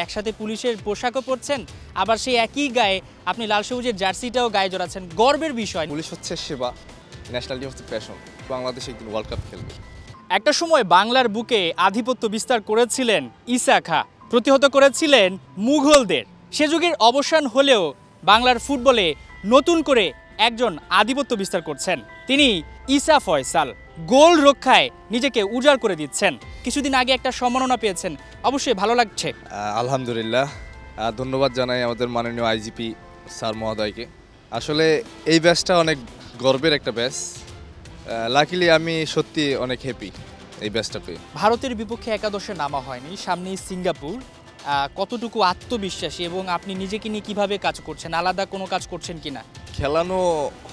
একসাথে পুলিশের পোশাকও পরছেন, আবার সেই একই গায়ে আপনি লাল সবুজের জার্সিটাও গায়ে জড়াচ্ছেন, গর্বের বিষয়। পুলিশ হচ্ছে সেবা, ন্যাশনাল টিম হচ্ছে প্যাশন। বাংলাদেশ একদিন ওয়ার্ল্ড কাপ খেলবে। একটা সময় বাংলার বুকে আধিপত্য বিস্তার করেছিলেন ঈসা খাঁ, প্রতিহত করেছিলেন মুঘলদের। সে যুগের অবসান হলেও বাংলার ফুটবলে নতুন করে একজন আধিপত্য বিস্তার করছেন, তিনি ঈসা ফয়সাল। গোল রক্ষায় নিজেকে উজাড় করে দিচ্ছেন। কিছুদিন আগে একটা সম্মাননা পেয়েছেন, অবশ্যই ভালো লাগছে। আলহামদুলিল্লাহ, ধন্যবাদ জানাই আমাদের মাননীয় আইজিপি স্যার মহোদয়কে। আসলে এই ব্যাচটা অনেক গর্বের একটা ব্যাচ। লাকিলি আমি সত্যি অনেক হ্যাপি এই ব্যাচটা পেয়ে। ভারতের বিপক্ষে একাদশে নামা হয়নি, সামনেই সিঙ্গাপুর। কতটুকু আত্মবিশ্বাসী এবং আপনি নিজেকে নিয়ে কীভাবে কাজ করছেন, আলাদা কোনো কাজ করছেন কিনা? খেলানো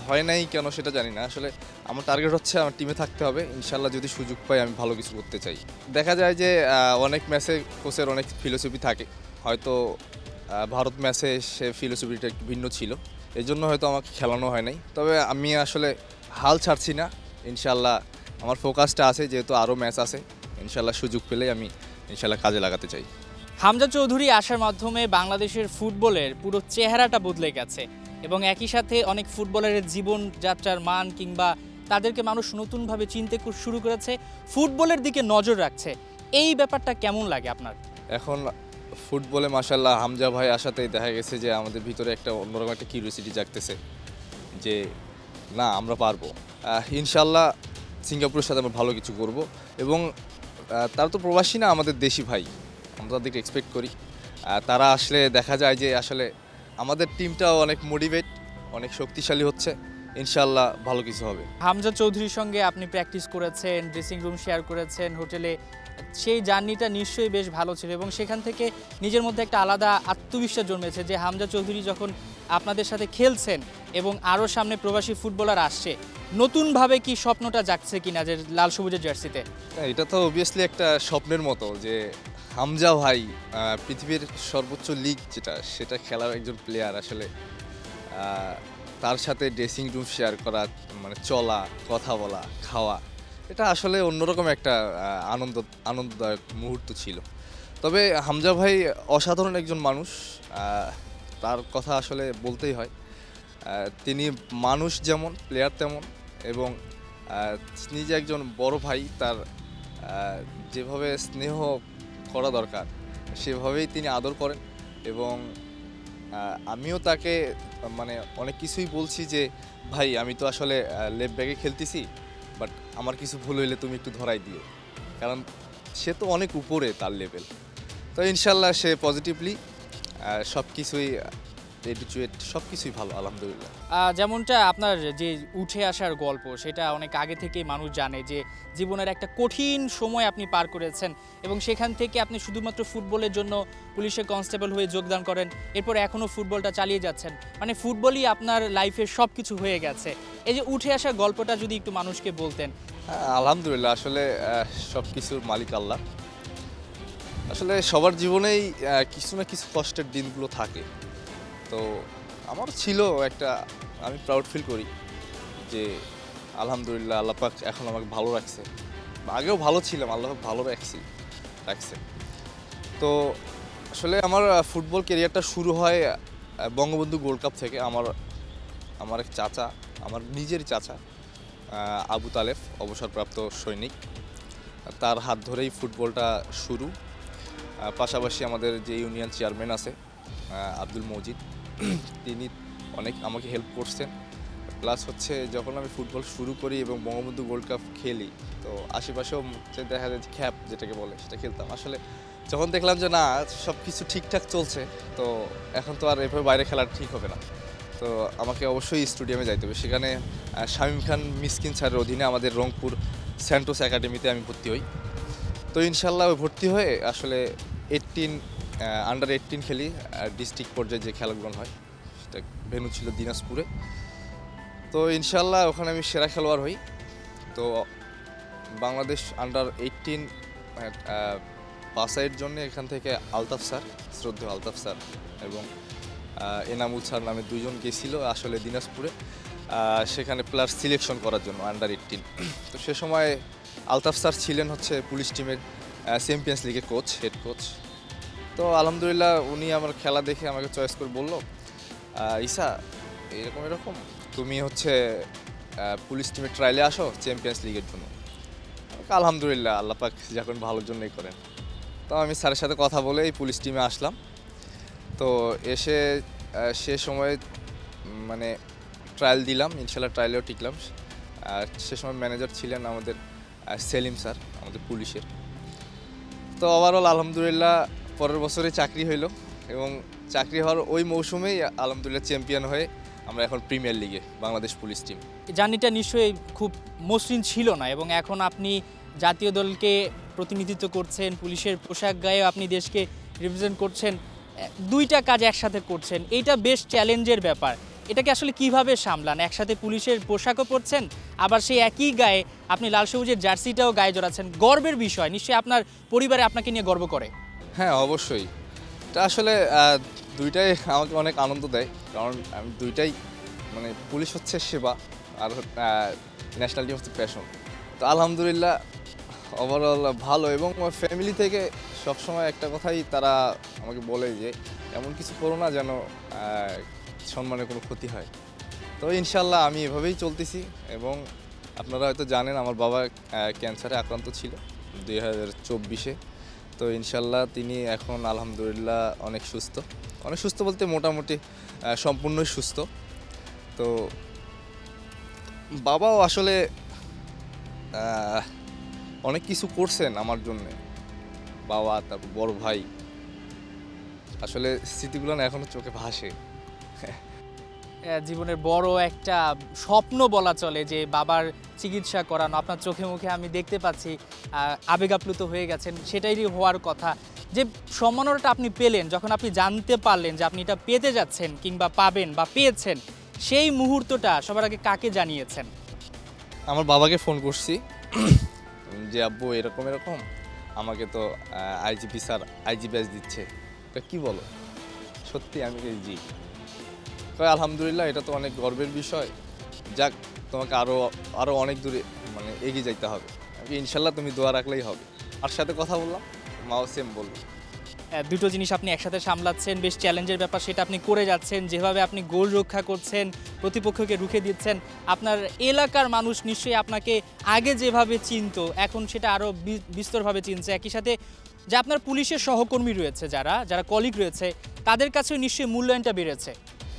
হয় নাই কেন সেটা জানি না। আসলে আমার টার্গেট হচ্ছে আমার টিমে থাকতে হবে। ইনশাল্লাহ যদি সুযোগ পাই আমি ভালো কিছু করতে চাই। দেখা যায় যে অনেক ম্যাচে কোচের অনেক ফিলোসফি থাকে, হয়তো ভারত ম্যাচে সে ফিলোসফিটা একটু ভিন্ন ছিল, এই জন্য হয়তো আমাকে খেলানো হয় নাই। তবে আমি আসলে হাল ছাড়ছি না, ইনশাল্লাহ আমার ফোকাসটা আছে, যেহেতু আরও ম্যাচ আছে। ইনশাল্লাহ সুযোগ পেলে আমি ইনশাল্লাহ কাজে লাগাতে চাই। হামজা চৌধুরী আসার মাধ্যমে বাংলাদেশের ফুটবলের পুরো চেহারাটা বদলে গেছে এবং একই সাথে অনেক ফুটবলারের জীবনযাত্রার মান কিংবা তাদেরকে মানুষ নতুনভাবে চিনতে শুরু করেছে, ফুটবলের দিকে নজর রাখছে। এই ব্যাপারটা কেমন লাগে আপনার? এখন ফুটবলে মাশাল্লাহ হামজা ভাই আসাতেই দেখা গেছে যে আমাদের ভিতরে একটা অন্যরকম একটা কিউরিওসিটি জাগতেছে যে না আমরা পারবো। ইনশাল্লাহ সিঙ্গাপুরের সাথে আমরা ভালো কিছু করব এবং তারা তো প্রবাসী না, আমাদের দেশি ভাই, আমরা তাদেরকে এক্সপেক্ট করি। তারা আসলে দেখা যায় যে আসলে আমাদের টিমটাও অনেক মোটিভেট, অনেক শক্তিশালী হচ্ছে। ইনশাল্লাহ ভালো কিছু হবে। হামজা চৌধুরীর সঙ্গে আপনি প্র্যাকটিস করেছেন, ড্রেসিং রুম শেয়ার করেছেন, হোটেলে, সেই জার্নিটা নিশ্চয়ই বেশ ভালো ছিল এবং সেখান থেকে নিজের মধ্যে একটা আলাদা আত্মবিশ্বাস জন্মেছে যে হামজা চৌধুরী যখন আপনাদের সাথে খেলছেন এবং আরও সামনে প্রবাসী ফুটবলার আসছে, নতুনভাবে কি স্বপ্নটা জাগছে কিনা যে লাল সবুজের জার্সিতে? এটা তো অবভিয়াসলি একটা স্বপ্নের মতো যে হামজা ভাই পৃথিবীর সর্বোচ্চ লিগ যেটা সেটা খেলার একজন প্লেয়ার। আসলে তার সাথে ড্রেসিং রুম শেয়ার করা, মানে চলা, কথা বলা, খাওয়া, এটা আসলে অন্যরকম একটা আনন্দদায়ক মুহূর্ত ছিল। তবে হামজা ভাই অসাধারণ একজন মানুষ, তার কথা আসলে বলতেই হয়। তিনি মানুষ যেমন, প্লেয়ার তেমন, এবং তিনি যে একজন বড় ভাই, তার যেভাবে স্নেহ করা দরকার সেভাবেই তিনি আদর করেন। এবং আমিও তাকে মানে অনেক কিছুই বলছি যে ভাই আমি তো আসলে লেফট ব্যাকে খেলতেছি, বাট আমার কিছু ভুল হইলে তুমি একটু ধরাই দিও, কারণ সে তো অনেক উপরে তার লেভেল। তো ইনশাল্লাহ সে পজিটিভলি সব কিছুই এডুকেট, সব কিছুই ভালো আলহামদুলিল্লাহ। যেমনটা আপনার যে উঠে আসার গল্প, সেটা অনেক আগে থেকেই মানুষ জানে যে জীবনের একটা কঠিন সময় আপনি পার করেছেন এবং সেখান থেকে আপনি শুধুমাত্র ফুটবলের জন্য পুলিশে কনস্টেবল হয়ে যোগদান করেন, এরপর এখনও ফুটবলটা চালিয়ে যাচ্ছেন, মানে ফুটবলই আপনার লাইফের সব কিছু হয়ে গেছে। এই যে উঠে আসার গল্পটা যদি একটু মানুষকে বলতেন। আলহামদুলিল্লাহ, আসলে সব কিছুর মালিক আল্লাহ। আসলে সবার জীবনেই কিছু না কিছু কষ্টের দিনগুলো থাকে, তো আমার ছিল একটা, আমি প্রাউড ফিল করি যে আলহামদুলিল্লাহ আল্লাহ পাক এখন আমাকে ভালো রাখছে। আগেও ভালো ছিলাম, আল্লাহ ভালো রাখছে। তো আসলে আমার ফুটবল ক্যারিয়ারটা শুরু হয় বঙ্গবন্ধু গোল্ড কাপ থেকে। আমার এক চাচা, আমার নিজের চাচা আবু তালেফ, অবসরপ্রাপ্ত সৈনিক, তার হাত ধরেই ফুটবলটা শুরু। পাশাপাশি আমাদের যে ইউনিয়ন চেয়ারম্যান আছে আব্দুল মজিদ, তিনি অনেক আমাকে হেল্প করছেন। প্লাস হচ্ছে যখন আমি ফুটবল শুরু করি এবং বঙ্গবন্ধু গোল্ড কাপ খেলি, তো আশেপাশেও দেখা যায় খ্যাপ যেটাকে বলে সেটা খেলতাম। আসলে যখন দেখলাম যে না সব কিছু ঠিকঠাক চলছে, তো এখন তো আর এভাবে বাইরে খেলা ঠিক হবে না, তো আমাকে অবশ্যই স্টেডিয়ামে যাইতে হবে। সেখানে শামীম খান মিসকিন স্যারের অধীনে আমাদের রংপুর স্যান্টোস একাডেমিতে আমি ভর্তি হই। তো ইনশাল্লাহ ভর্তি হয়ে আসলে আন্ডার 18 খেলি। ডিস্ট্রিক্ট পর্যায়ে যে খেলাগুলো হয় সেটা ভেন্যু ছিল দিনাজপুরে। তো ইনশাল্লাহ ওখানে আমি সেরা খেলোয়াড় হই। তো বাংলাদেশ আন্ডার 18 বাছাইয়ের জন্য এখান থেকে আলতাফ স্যার, শ্রদ্ধেয় আলতাফ স্যার এবং এনামুল স্যার নামে দুজন গেছিল আসলে দিনাজপুরে, সেখানে প্লেয়ার সিলেকশন করার জন্য আন্ডার 18। তো সে সময় আলতাফ স্যার ছিলেন হচ্ছে পুলিশ টিমের চ্যাম্পিয়ন্স লিগের কোচ, হেড কোচ। তো আলহামদুলিল্লাহ উনি আমার খেলা দেখে আমাকে চয়েস করে বললো, ঈসা এরকম এরকম তুমি হচ্ছে পুলিশ টিমের ট্রায়ালে আসো চ্যাম্পিয়ন্স লিগের জন্য। আলহামদুলিল্লাহ আল্লাহ পাক যখন ভালোর জন্যই করেন। তো আমি স্যারের সাথে কথা বলে এই পুলিশ টিমে আসলাম। তো এসে সে সময় মানে ট্রায়াল দিলাম, ইনশাল্লাহ ট্রায়ালেও টিকলাম। আর সে সময় ম্যানেজার ছিলেন আমাদের সেলিম স্যার, আমাদের পুলিশের। তো ওভারঅল আলহামদুলিল্লাহ পরের বছরে চাকরি হইলো এবং চাকরি হওয়ার ওই মৌসুমেই আলহামদুলিল্লাহ চ্যাম্পিয়ন হয়ে আমরা এখন প্রিমিয়ার লিগে বাংলাদেশ পুলিশ টিম। জার্নিটা নিশ্চয়ই খুব মসৃণ ছিল না, এবং এখন আপনি জাতীয় দলকে প্রতিনিধিত্ব করছেন, পুলিশের পোশাক গায়ে আপনি দেশকে রিপ্রেজেন্ট করছেন, দুইটা কাজ একসাথে করছেন, এইটা বেশ চ্যালেঞ্জের ব্যাপার। এটাকে আসলে কিভাবে সামলান? একসাথে পুলিশের পোশাকও পরছেন, আবার সেই একই গায়ে আপনি লাল সবুজের জার্সিটাও গায়ে জড়াচ্ছেন। গর্বের বিষয়, নিশ্চয়ই আপনার পরিবারে আপনাকে নিয়ে গর্ব করে। হ্যাঁ অবশ্যই, এটা আসলে দুইটাই আমাকে অনেক আনন্দ দেয়, কারণ আমি দুইটাই মানে পুলিশ হচ্ছে সেবা আর ন্যাশনাল টিম হচ্ছে প্যাশন। তো আলহামদুলিল্লাহ ওভারঅল ভালো, এবং ফ্যামিলি থেকে সবসময় একটা কথাই তারা আমাকে বলে যে এমন কিছু করো না যেন সম্মানের কোনো ক্ষতি হয়। তো ইনশাল্লাহ আমি এভাবেই চলতেছি, এবং আপনারা হয়তো জানেন আমার বাবা ক্যান্সারে আক্রান্ত ছিল 2024-এ। তো ইনশাল্লাহ তিনি এখন আলহামদুলিল্লাহ অনেক সুস্থ বলতে মোটামুটি সম্পূর্ণই সুস্থ। তো বাবাও আসলে অনেক কিছু করছেন আমার জন্যে, বাবা তারপর বড় ভাই, আসলে স্মৃতিগুলো না এখনো চোখে ভাসে। জীবনের বড় একটা স্বপ্ন বলা চলে যে বাবার চিকিৎসা করানো, আপনার চোখে মুখে আমি দেখতে পাচ্ছি আবেগ আপ্লুত হয়ে গেছেন। সেটাই হওয়ার কথা। যে সম্মাননাটা আপনি পেলেন, যখন আপনি জানতে পারলেন যে আপনি এটা পেতে যাচ্ছেন কিংবা পাবেন বা পেয়েছেন, সেই মুহূর্তটা সবার আগে কাকে জানিয়েছেন? আমার বাবাকে ফোন করছি যে আব্বু এরকম এরকম আমাকে তো আইজিপি স্যার আইজি ব্যাচ দিচ্ছে, তা কি বলো সত্যি? আমি জি। আলহামদুলিল্লাহ এটা তো অনেক গর্বের বিষয়, যাক তোমাকে আরও অনেক দূরে মানে এগিয়ে যাইতে হবে, ইনশাল্লাহ তুমি দোয়া রাখলেই হবে। আর সাথে কথা বললাম, মাও সেম বললো। দুটো জিনিস আপনি একসাথে সামলাচ্ছেন, বেশ চ্যালেঞ্জের ব্যাপার, সেটা আপনি করে যাচ্ছেন। যেভাবে আপনি গোল রক্ষা করছেন, প্রতিপক্ষকে রুখে দিচ্ছেন, আপনার এলাকার মানুষ নিশ্চয়ই আপনাকে আগে যেভাবে চিনতো এখন সেটা আরও বিস্তরভাবে চিনছে। একই সাথে যে আপনার পুলিশের সহকর্মী রয়েছে, যারা কলিগ রয়েছে, তাদের কাছেও নিশ্চয়ই মূল্যায়নটা বেড়েছে।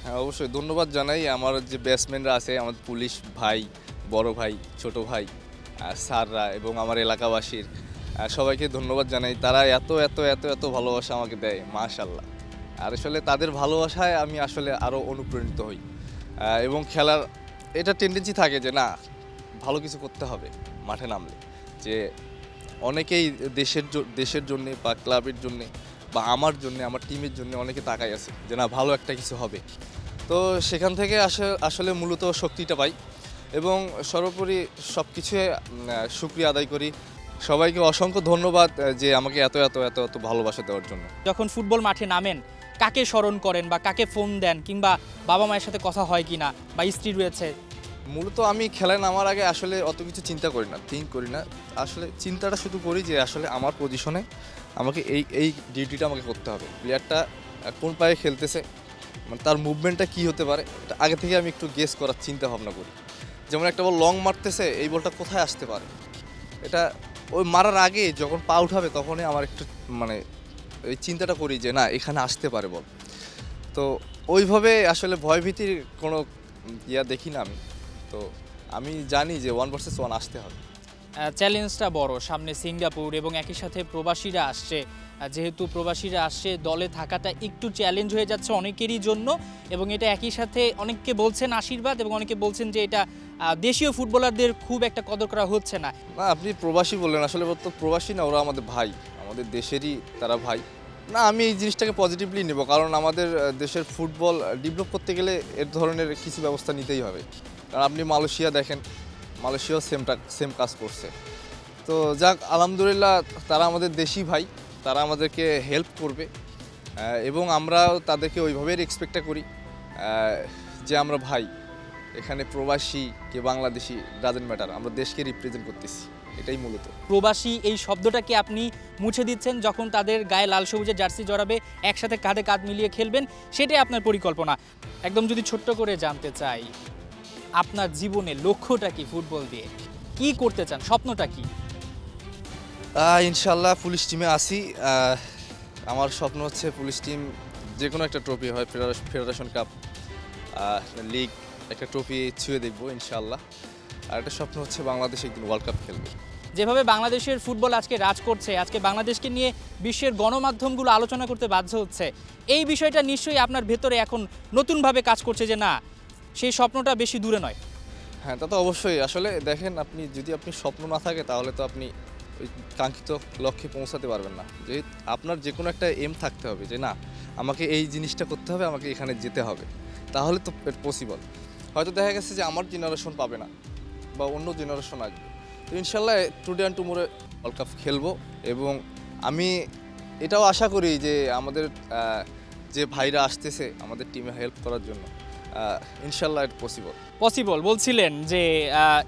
হ্যাঁ অবশ্যই ধন্যবাদ জানাই আমার যে ব্যাটসম্যানরা আছে, আমার পুলিশ ভাই, বড় ভাই, ছোট ভাই, স্যাররা এবং আমার এলাকাবাসীর সবাইকে ধন্যবাদ জানাই। তারা এত এত এত এত ভালোবাসা আমাকে দেয়, মাশাআল্লাহ। আর আসলে তাদের ভালোবাসায় আমি আসলে আরও অনুপ্রাণিত হই, এবং খেলার এটা টেন্ডেন্সি থাকে যে না ভালো কিছু করতে হবে মাঠে নামলে। যে অনেকেই দেশের জন্যে বা ক্লাবের জন্যে বা আমার জন্যে, আমার টিমের জন্য অনেকে তাকাই আছে যে না ভালো একটা কিছু হবে। তো সেখান থেকে আসলে মূলত শক্তিটা পাই, এবং সর্বোপরি সব কিছুই শুকরিয়া আদায় করি। সবাইকে অসংখ্য ধন্যবাদ যে আমাকে এত এত এত এত ভালোবাসা দেওয়ার জন্য। যখন ফুটবল মাঠে নামেন, কাকে স্মরণ করেন বা কাকে ফোন দেন, কিংবা বাবা মায়ের সাথে কথা হয় কিনা, বা স্ত্রী রয়েছে? মূলত আমি খেলায় নামার আগে আসলে অত কিছু চিন্তা করি না, আসলে চিন্তাটা শুধু করি যে আসলে আমার পজিশনে আমাকে এই ডিউটিটা আমাকে করতে হবে। প্লেয়ারটা কোন পায়ে খেলতেছে, মানে তার মুভমেন্টটা কী হতে পারে, এটা আগে থেকে আমি একটু গেস করার চিন্তা ভাবনা করি। যেমন একটা বল লং মারতেছে, এই বলটা কোথায় আসতে পারে, এটা ওই মারার আগে যখন পা উঠাবে তখনই আমার একটু মানে এই চিন্তাটা করি যে না এখানে আসতে পারে বল। তো ওইভাবে আসলে ভয়ভীতির কোনো দেখি না আমি। তো আমি জানি যে 1 vs 1 আসতে হবে। চ্যালেঞ্জটা বড়, সামনে সিঙ্গাপুর এবং একই সাথে প্রবাসীরা আসছে। যেহেতু প্রবাসীরা আসছে, দলে থাকাটা একটু চ্যালেঞ্জ হয়ে যাচ্ছে অনেকেরই জন্য, এবং এটা একই সাথে অনেককে বলছেন আশীর্বাদ, এবং অনেকে বলছেন যে এটা দেশীয় ফুটবলারদের খুব একটা কদর করা হচ্ছে না। না আপনি প্রবাসী বললেন, আসলে তো প্রবাসী না, ওরা আমাদের ভাই, আমাদের দেশেরই তারা ভাই। না আমি এই জিনিসটাকে পজিটিভলি নেব, কারণ আমাদের দেশের ফুটবল ডেভেলপ করতে গেলে এর ধরনের কিছু ব্যবস্থা নিতেই হবে। কারণ আপনি মালয়েশিয়া দেখেন, মালয়েশিয়াও সেম কাজ করছে। তো যাক আলহামদুলিল্লাহ তারা আমাদের দেশি ভাই, তারা আমাদেরকে হেল্প করবে, এবং আমরাও তাদেরকে ওইভাবেই এক্সপেক্টটা করি যে আমরা ভাই, এখানে প্রবাসী কে বাংলাদেশি ডাজেন্ট ম্যাটার, আমরা দেশকে রিপ্রেজেন্ট করতেছি। এটাই মূলত। প্রবাসী এই শব্দটাকে আপনি মুছে দিচ্ছেন যখন তাদের গায়ে লাল সবুজের জার্সি জড়াবে, একসাথে কাঁধে কাঁধ মিলিয়ে খেলবেন, সেটাই আপনার পরিকল্পনা। একদম যদি ছোট্ট করে জানতে চাই, আপনার জীবনের লক্ষ্যটা কি? ফুটবল দিয়ে কি করতে চান, স্বপ্নটা কি? ইনশাল্লাহ পুলিশ টিমে আসি। আমার স্বপ্ন হচ্ছে পুলিশ টিম যে কোনো একটা ট্রফি হয়, ফেডারেশন কাপ, লিগ, একটা ট্রফি ছুঁয়ে দেখবো ইনশাল্লাহ। আর একটা স্বপ্ন হচ্ছে বাংলাদেশ একদিন ওয়ার্ল্ড কাপ খেলবে। যেভাবে বাংলাদেশের ফুটবল আজকে রাজ করছে, আজকে বাংলাদেশকে নিয়ে বিশ্বের গণমাধ্যমগুলো আলোচনা করতে বাধ্য হচ্ছে, এই বিষয়টা নিশ্চয়ই আপনার ভেতরে এখন নতুনভাবে কাজ করছে যে না, সেই স্বপ্নটা বেশি দূরে নয়। হ্যাঁ, তা তো অবশ্যই। আসলে দেখেন, যদি আপনি স্বপ্ন না থাকে তাহলে তো আপনি ওই কাঙ্ক্ষিত লক্ষ্যে পৌঁছাতে পারবেন না। যেহেতু আপনার যে কোনো একটা এম থাকতে হবে যে না, আমাকে এই জিনিসটা করতে হবে, আমাকে এখানে যেতে হবে, তাহলে তো পসিবল। হয়তো দেখা গেছে যে আমার জেনারেশন পাবে না বা অন্য জেনারেশন আসবে, তো ইনশাল্লাহ টুডে অ্যান্ড টুমোরে ওয়ার্ল্ড কাপ খেলবো। এবং আমি এটাও আশা করি যে আমাদের যে ভাইরা আসতেছে আমাদের টিমে হেল্প করার জন্য, ইনশাল্লাহ এটা পসিবল বলছিলেন যে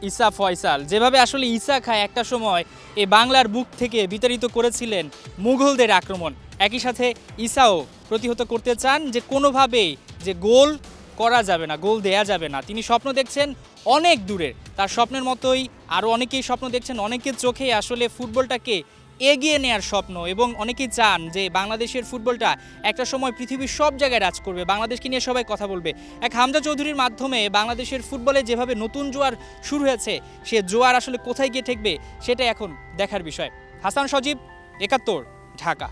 ঈসা ফয়সাল, যেভাবে আসলে ঈসা খায় একটা সময় এই বাংলার বুক থেকে বিতাড়িত করেছিলেন মুঘলদের আক্রমণ, একই সাথে ঈসাও প্রতিহত করতে চান যে কোনোভাবেই যে গোল করা যাবে না, গোল দেয়া যাবে না। তিনি স্বপ্ন দেখছেন অনেক দূরের, তার স্বপ্নের মতোই আরও অনেকেই স্বপ্ন দেখছেন, অনেকের চোখে আসলে ফুটবলটাকে এগিয়ে নেওয়ার স্বপ্ন, এবং অনেকেই চান যে বাংলাদেশের ফুটবলটা একটা সময় পৃথিবীর সব জায়গায় রাজ করবে, বাংলাদেশকে নিয়ে সবাই কথা বলবে। এক হামজা চৌধুরীর মাধ্যমে বাংলাদেশের ফুটবলে যেভাবে নতুন জোয়ার শুরু হয়েছে, সে জোয়ার আসলে কোথায় গিয়ে ঠেকবে সেটা এখন দেখার বিষয়। হাসান সজীব, ৭১, ঢাকা।